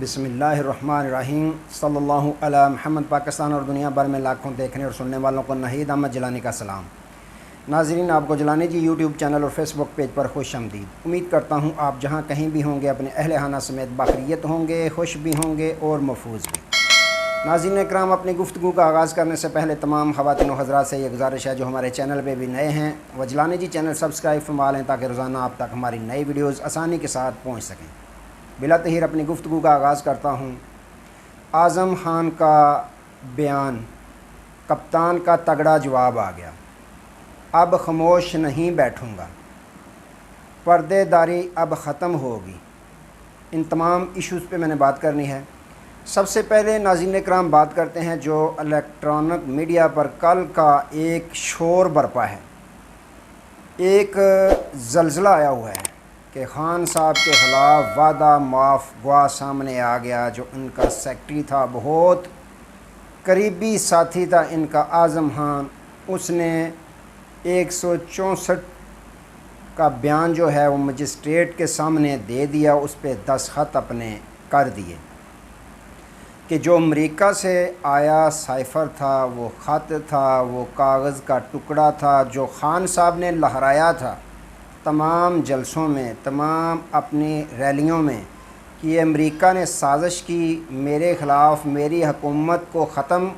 بسم اللہ الرحمن الرحیم صلی اللہ علی محمد۔ پاکستان اور دنیا بھر میں لاکھوں دیکھنے اور سننے والوں کو ناہید احمد جیلانی کا سلام۔ ناظرین، آپ کو جیلانی جی یوٹیوب چینل اور فیس بک پیج پر خوش آمدید۔ امید کرتا ہوں آپ جہاں کہیں بھی ہوں گے اپنے اہل خانہ سمیت باخیریت ہوں گے، خوش بھی ہوں گے اور محفوظ بھی۔ ناظرین اکرام، اپنی گفتگو کا آغاز کرنے سے پہلے تمام خواتین و حضرات سے یہ گزارش ہے جو ہمارے چینل پہ بھی نئے ہیں وہ جیلانی جی چینل سبسکرائب فرما لیں تاکہ روزانہ آپ تک ہماری نئی ویڈیوز آسانی کے ساتھ پہنچ سکیں۔ بلا تاخیر اپنی گفتگو کا آغاز کرتا ہوں۔ اعظم خان کا بیان، کپتان کا تگڑا جواب آ گیا، اب خاموش نہیں بیٹھوں گا، پردے داری اب ختم ہوگی۔ ان تمام ایشوز پہ میں نے بات کرنی ہے۔ سب سے پہلے ناظرین اکرام بات کرتے ہیں جو الیکٹرانک میڈیا پر کل کا ایک شور برپا ہے، ایک زلزلہ آیا ہوا ہے کہ خان صاحب کے خلاف وعدہ معاف گواہ سامنے آ گیا۔ جو ان کا سیکٹری تھا، بہت قریبی ساتھی تھا ان کا اعظم خان، اس نے 164 کا بیان جو ہے وہ مجسٹریٹ کے سامنے دے دیا، اس پہ دستخط اپنے کر دیے کہ جو امریکہ سے آیا سائفر تھا، وہ خط تھا، وہ کاغذ کا ٹکڑا تھا جو خان صاحب نے لہرایا تھا تمام جلسوں میں، تمام اپنی ریلیوں میں، کہ یہ امریکہ نے سازش کی میرے خلاف، میری حکومت کو ختم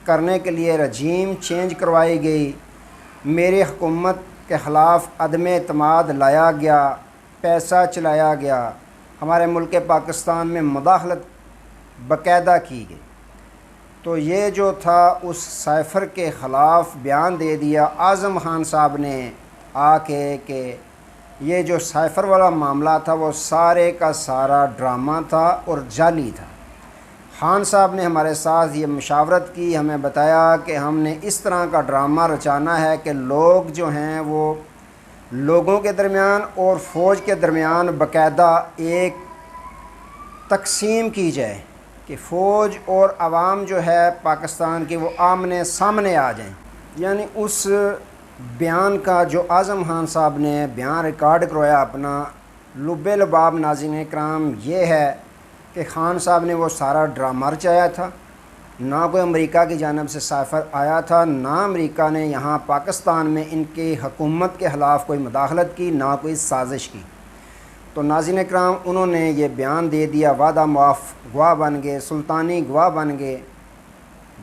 کرنے کے لیے رجیم چینج کروائی گئی، میری حکومت کے خلاف عدم اعتماد لایا گیا، پیسہ چلایا گیا، ہمارے ملک پاکستان میں مداخلت باقاعدہ کی گئی۔ تو یہ جو تھا اس سائفر کے خلاف بیان دے دیا اعظم خان صاحب نے آ کے کہ یہ جو سائفر والا معاملہ تھا وہ سارے کا سارا ڈرامہ تھا اور جعلی تھا۔ خان صاحب نے ہمارے ساتھ یہ مشاورت کی، ہمیں بتایا کہ ہم نے اس طرح کا ڈرامہ رچانا ہے کہ لوگ جو ہیں وہ لوگوں کے درمیان اور فوج کے درمیان باقاعدہ ایک تقسیم کی جائے کہ فوج اور عوام جو ہے پاکستان کی وہ آمنے سامنے آ جائیں۔ یعنی اس بیان کا جو اعظم خان صاحب نے بیان ریکارڈ کروایا اپنا، لب لباب ناظرین اکرام یہ ہے کہ خان صاحب نے وہ سارا ڈرامہ رچایا تھا۔ نہ کوئی امریکہ کی جانب سے سائفر آیا تھا، نہ امریکہ نے یہاں پاکستان میں ان کی حکومت کے خلاف کوئی مداخلت کی، نہ کوئی سازش کی۔ تو ناظرین اکرام انہوں نے یہ بیان دے دیا، وعدہ معاف گواہ بن گئے، سلطانی گواہ بن گئے،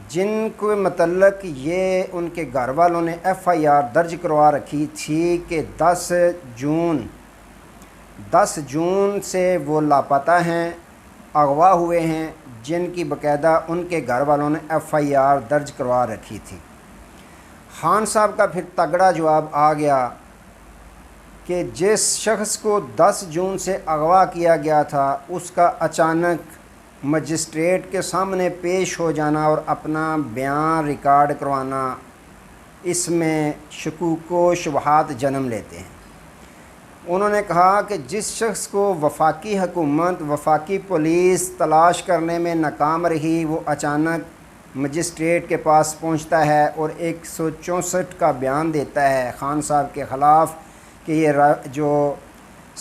جن کو متعلق یہ ان کے گھر والوں نے ایف آئی آر درج کروا رکھی تھی کہ 10 جون سے وہ لاپتہ ہیں، اغوا ہوئے ہیں، جن کی باقاعدہ ان کے گھر والوں نے ایف آئی آر درج کروا رکھی تھی۔ خان صاحب کا پھر تگڑا جواب آ گیا کہ جس شخص کو 10 جون سے اغوا کیا گیا تھا اس کا اچانک مجسٹریٹ کے سامنے پیش ہو جانا اور اپنا بیان ریکارڈ کروانا، اس میں شکوک و شبہات جنم لیتے ہیں۔ انہوں نے کہا کہ جس شخص کو وفاقی حکومت، وفاقی پولیس تلاش کرنے میں ناکام رہی، وہ اچانک مجسٹریٹ کے پاس پہنچتا ہے اور 164 کا بیان دیتا ہے خان صاحب کے خلاف کہ یہ جو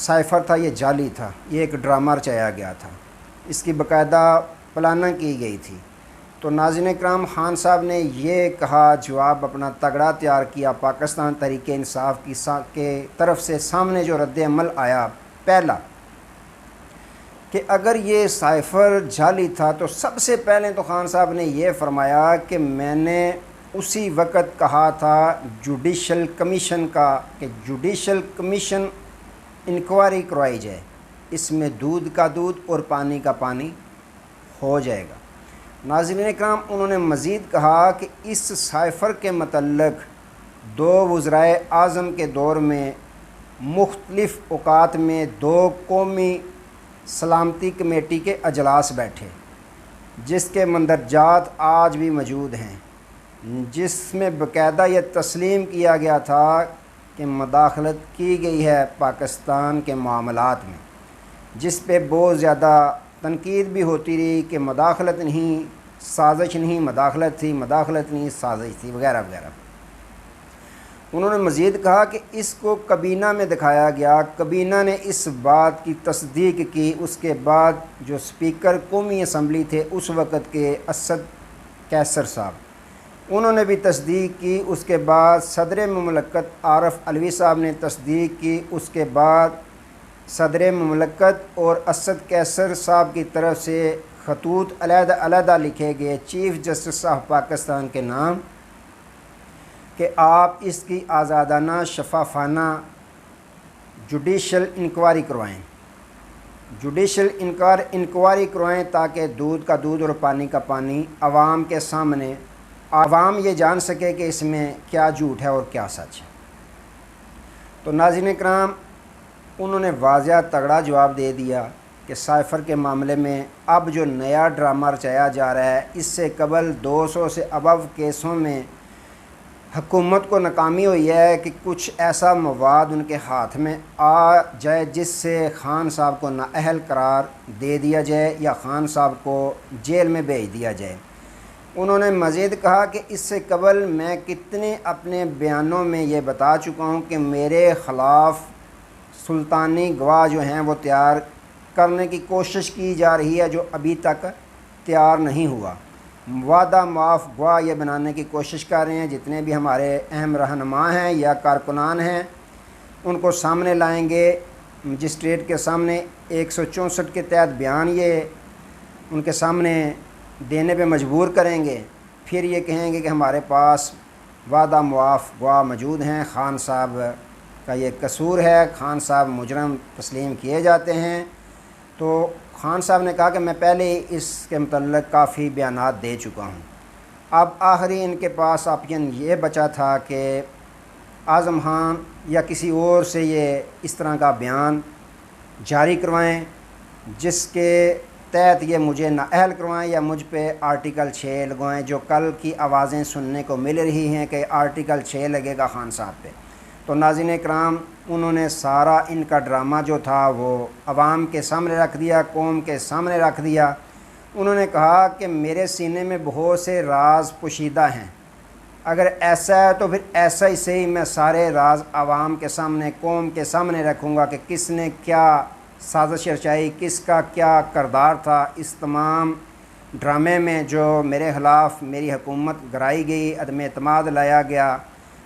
سائفر تھا یہ جعلی تھا، یہ ایک ڈرامہ رچایا گیا تھا، اس کی باقاعدہ پلاننگ کی گئی تھی۔ تو ناظرین اکرام خان صاحب نے یہ کہا، جواب اپنا تگڑا تیار کیا۔ پاکستان تحریک انصاف کی طرف سے سامنے جو رد عمل آیا، پہلا کہ اگر یہ سائفر جعلی تھا تو سب سے پہلے تو خان صاحب نے یہ فرمایا کہ میں نے اسی وقت کہا تھا جوڈیشل کمیشن کا کہ جوڈیشل کمیشن انکوائری کروائی جائے، اس میں دودھ کا دودھ اور پانی کا پانی ہو جائے گا۔ ناظرین اکرام انہوں نے مزید کہا کہ اس سائفر کے متعلق 2 وزرائے اعظم کے دور میں مختلف اوقات میں 2 قومی سلامتی کمیٹی کے اجلاس بیٹھے، جس کے مندرجات آج بھی موجود ہیں، جس میں باقاعدہ یہ تسلیم کیا گیا تھا کہ مداخلت کی گئی ہے پاکستان کے معاملات میں، جس پہ بہت زیادہ تنقید بھی ہوتی رہی کہ مداخلت نہیں، سازش نہیں، مداخلت تھی، مداخلت نہیں، سازش تھی، وغیرہ وغیرہ۔ انہوں نے مزید کہا کہ اس کو کابینہ میں دکھایا گیا، کابینہ نے اس بات کی تصدیق کی، اس کے بعد جو اسپیکر قومی اسمبلی تھے اس وقت کے اسد کیسر صاحب، انہوں نے بھی تصدیق کی، اس کے بعد صدر مملکت عارف علوی صاحب نے تصدیق کی، اس کے بعد صدر مملکت اور اسد کیسر صاحب کی طرف سے خطوط علیحدہ علیحدہ لکھے گئے چیف جسٹس آف پاکستان کے نام کہ آپ اس کی آزادانہ شفافانہ جوڈیشل انکوائری کروائیں، جوڈیشل انکوائری کروائیں تاکہ دودھ کا دودھ اور پانی کا پانی عوام کے سامنے، عوام یہ جان سکے کہ اس میں کیا جھوٹ ہے اور کیا سچ ہے۔ تو ناظرین کرام، انہوں نے واضح تگڑا جواب دے دیا کہ سائفر کے معاملے میں اب جو نیا ڈرامہ رچایا جا رہا ہے، اس سے قبل 200 سے ابو کیسوں میں حکومت کو ناکامی ہوئی ہے کہ کچھ ایسا مواد ان کے ہاتھ میں آ جائے جس سے خان صاحب کو نااہل قرار دے دیا جائے یا خان صاحب کو جیل میں بھیج دیا جائے۔ انہوں نے مزید کہا کہ اس سے قبل میں کتنے اپنے بیانوں میں یہ بتا چکا ہوں کہ میرے خلاف سلطانی گواہ جو ہیں وہ تیار کرنے کی کوشش کی جا رہی ہے، جو ابھی تک تیار نہیں ہوا۔ وعدہ معاف گواہ یہ بنانے کی کوشش کر رہے ہیں، جتنے بھی ہمارے اہم رہنما ہیں یا کارکنان ہیں ان کو سامنے لائیں گے مجسٹریٹ کے سامنے، 164 کے تحت بیان یہ ان کے سامنے دینے پہ مجبور کریں گے، پھر یہ کہیں گے کہ ہمارے پاس وعدہ معاف گواہ موجود ہیں، خان صاحب کا یہ قصور ہے، خان صاحب مجرم تسلیم کیے جاتے ہیں۔ تو خان صاحب نے کہا کہ میں پہلے ہی اس کے متعلق کافی بیانات دے چکا ہوں، اب آخری ان کے پاس آپشن یہ بچا تھا کہ اعظم خان یا کسی اور سے یہ اس طرح کا بیان جاری کروائیں جس کے تحت یہ مجھے نااہل کروائیں یا مجھ پہ آرٹیکل 6 لگوائیں، جو کل کی آوازیں سننے کو مل رہی ہیں کہ آرٹیکل 6 لگے گا خان صاحب پہ۔ تو ناظرین کرام، انہوں نے سارا ان کا ڈرامہ جو تھا وہ عوام کے سامنے رکھ دیا، قوم کے سامنے رکھ دیا۔ انہوں نے کہا کہ میرے سینے میں بہت سے راز پوشیدہ ہیں، اگر ایسا ہے تو پھر ایسا ہی سے ہی میں سارے راز عوام کے سامنے، قوم کے سامنے رکھوں گا کہ کس نے کیا سازش رچائی، کس کا کیا کردار تھا اس تمام ڈرامے میں جو میرے خلاف میری حکومت گرائی گئی، عدم اعتماد لایا گیا۔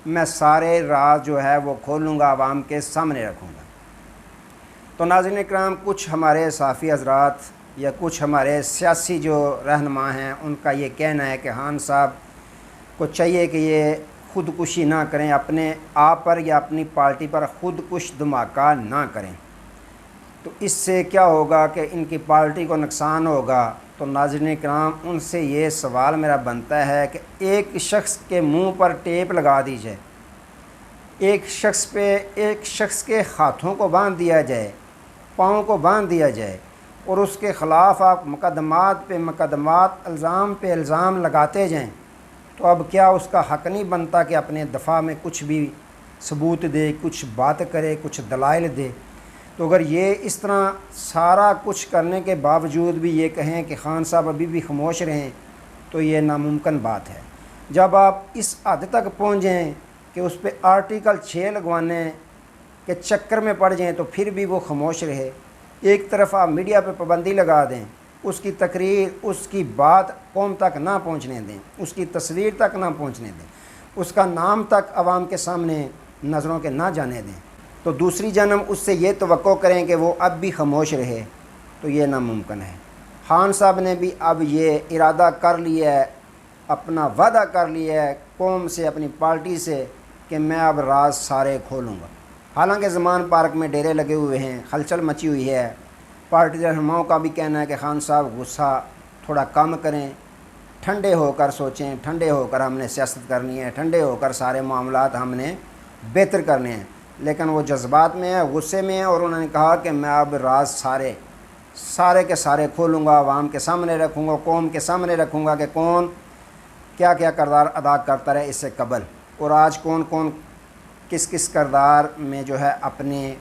میں سارے راز جو ہے وہ کھولوں گا، عوام کے سامنے رکھوں گا۔ تو ناظرین اکرام، کچھ ہمارے صحافی حضرات یا کچھ ہمارے سیاسی جو رہنما ہیں ان کا یہ کہنا ہے کہ خان صاحب کو چاہیے کہ یہ خودکشی نہ کریں، اپنے آپ پر یا اپنی پارٹی پر خودکش دھماکہ نہ کریں۔ تو اس سے کیا ہوگا کہ ان کی پارٹی کو نقصان ہوگا۔ تو ناظرین کرام، ان سے یہ سوال میرا بنتا ہے کہ ایک شخص کے منہ پر ٹیپ لگا دی جائے، ایک شخص کے ہاتھوں کو باندھ دیا جائے، پاؤں کو باندھ دیا جائے اور اس کے خلاف آپ مقدمات پہ مقدمات، الزام پہ الزام لگاتے جائیں، تو اب کیا اس کا حق نہیں بنتا کہ اپنے دفاع میں کچھ بھی ثبوت دے، کچھ بات کرے، کچھ دلائل دے؟ تو اگر یہ اس طرح سارا کچھ کرنے کے باوجود بھی یہ کہیں کہ خان صاحب ابھی بھی خاموش رہیں، تو یہ ناممکن بات ہے۔ جب آپ اس حد تک پہنچیں کہ اس پہ آرٹیکل 6 لگوانے کے چکر میں پڑ جائیں تو پھر بھی وہ خاموش رہے، ایک طرف آپ میڈیا پہ پابندی لگا دیں، اس کی تقریر، اس کی بات قوم تک نہ پہنچنے دیں، اس کی تصویر تک نہ پہنچنے دیں، اس کا نام تک عوام کے سامنے نظروں کے نہ جانے دیں، تو دوسری جانب اس سے یہ توقع کریں کہ وہ اب بھی خاموش رہے، تو یہ ناممکن ہے۔ خان صاحب نے بھی اب یہ ارادہ کر لیا ہے، اپنا وعدہ کر لیا ہے قوم سے، اپنی پارٹی سے، کہ میں اب راز سارے کھولوں گا۔ حالانکہ زمان پارک میں ڈیرے لگے ہوئے ہیں، ہلچل مچی ہوئی ہے، پارٹی رہنماؤں کا بھی کہنا ہے کہ خان صاحب غصہ تھوڑا کم کریں، ٹھنڈے ہو کر سوچیں، ٹھنڈے ہو کر ہم نے سیاست کرنی ہے، ٹھنڈے ہو کر سارے معاملات ہم نے بہتر کرنے ہیں۔ لیکن وہ جذبات میں ہے، غصے میں ہے، اور انہوں نے کہا کہ میں اب راز سارے کے سارے کھولوں گا، عوام کے سامنے رکھوں گا، قوم کے سامنے رکھوں گا کہ کون کیا کیا کردار ادا کرتا رہے اس سے قبل، اور آج کون کون کس کس کردار میں جو ہے اپنی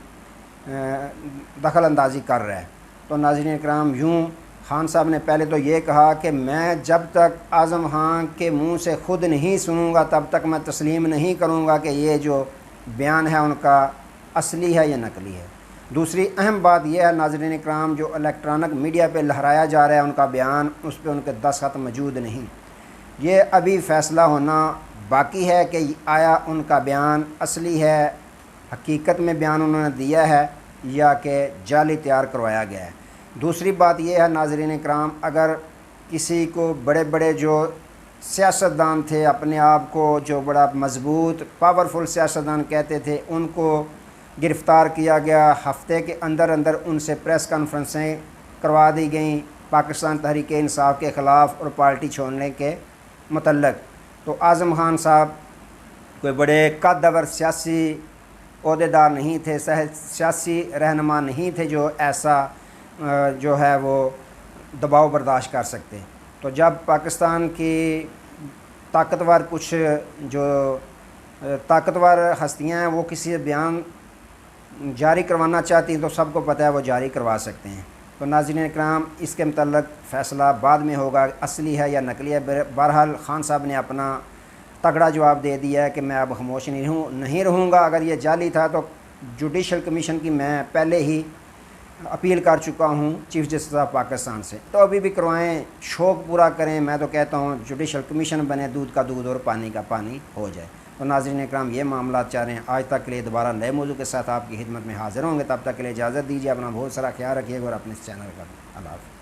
دخل اندازی کر رہا ہے۔ تو ناظرین اکرام، یوں خان صاحب نے پہلے تو یہ کہا کہ میں جب تک اعظم خان کے منہ سے خود نہیں سنوں گا تب تک میں تسلیم نہیں کروں گا کہ یہ جو بیان ہے ان کا اصلی ہے یا نقلی ہے۔ دوسری اہم بات یہ ہے ناظرین اکرام، جو الیکٹرانک میڈیا پہ لہرایا جا رہا ہے ان کا بیان، اس پہ ان کے دستخط موجود نہیں۔ یہ ابھی فیصلہ ہونا باقی ہے کہ آیا ان کا بیان اصلی ہے، حقیقت میں بیان انہوں نے دیا ہے، یا کہ جعلی تیار کروایا گیا ہے۔ دوسری بات یہ ہے ناظرین اکرام، اگر کسی کو بڑے بڑے جو سیاستدان تھے، اپنے آپ کو جو بڑا مضبوط پاورفل سیاستدان کہتے تھے، ان کو گرفتار کیا گیا، ہفتے کے اندر اندر ان سے پریس کانفرنسیں کروا دی گئیں پاکستان تحریک انصاف کے خلاف اور پارٹی چھوڑنے کے متعلق۔ تو اعظم خان صاحب کوئی بڑے قدور سیاسی عہدیدار نہیں تھے، سیاسی رہنما نہیں تھے جو ایسا جو ہے وہ دباؤ برداشت کر سکتے۔ تو جب پاکستان کی طاقتور کچھ جو طاقتور ہستیاں ہیں وہ کسی بیان جاری کروانا چاہتی ہیں تو سب کو پتہ ہے وہ جاری کروا سکتے ہیں۔ تو ناظرین اکرام، اس کے متعلق فیصلہ بعد میں ہوگا اصلی ہے یا نقلی ہے۔ بہرحال خان صاحب نے اپنا تگڑا جواب دے دیا ہے کہ میں اب خاموش نہیں رہوں گا۔ اگر یہ جعلی تھا تو جوڈیشل کمیشن کی میں پہلے ہی اپیل کر چکا ہوں چیف جسٹس آف پاکستان سے، تو ابھی بھی کروائیں، شوق پورا کریں۔ میں تو کہتا ہوں جوڈیشل کمیشن بنے، دودھ کا دودھ اور پانی کا پانی ہو جائے۔ تو ناظرین اکرام، یہ معاملات چاہ رہے ہیں۔ آج تک کے لیے دوبارہ نئے موضوع کے ساتھ آپ کی خدمت میں حاضر ہوں گے، تب تک کے لیے اجازت دیجیے۔ اپنا بہت سارا خیال رکھیے گا اور اپنے اس چینل کا اللہ حافظ۔